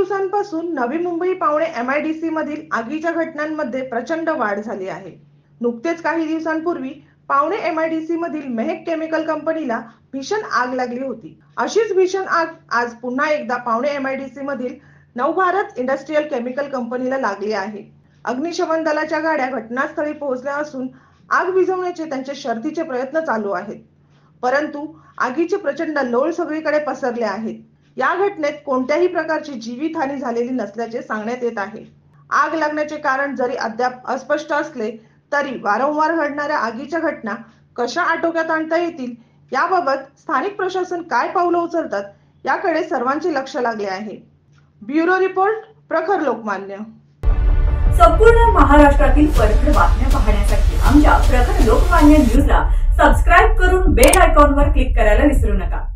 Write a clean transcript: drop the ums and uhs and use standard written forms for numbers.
दिवसांपासून नवी मुंबई पावणे MIDC मधील आगीच्या घटनांमध्ये प्रचंड वाढ झाली आहे। नुकतेच काही दिवसांपूर्वी पावणे MIDC मधील महक केमिकल कंपनीला भीषण आग लागली होती। अशीच भीषण आग आज पुन्हा एकदा पावणे MIDC मधील नवभारत इंडस्ट्रियल केमिकल कंपनीला लागली आहे। अग्निशमन दलाच्या गाड्या घटनास्थळी पोहोचल्या असून आग विझवण्याचे त्यांचे शर्थीचे प्रयत्न चालू आहेत, परंतु आगीचे प्रचंड लोळ सगळीकडे पसरले आहेत। या घटनेत कोणत्याही प्रकारची जीवितहानी झालेली नसल्याचे सांगण्यात येत आहे। आग लागण्याचे कारण जरी अद्याप अस्पष्ट असले तरी वारंवार घडणाऱ्या आगीच्या घटना कशा आटोक्यात आणता येतील याबाबत स्थानिक प्रशासन काय पावलं उचलतात याकडे सर्वांचे लक्ष लागले आहे। ब्युरो रिपोर्ट, प्रखर लोकमान्य। संपूर्ण महाराष्ट्रातील परखड बातम्या पाहण्यासाठी आमच्या प्रखर लोकमान्य न्यूजला सबस्क्राइब करून बेल आयकॉनवर क्लिक करायला विसरू नका।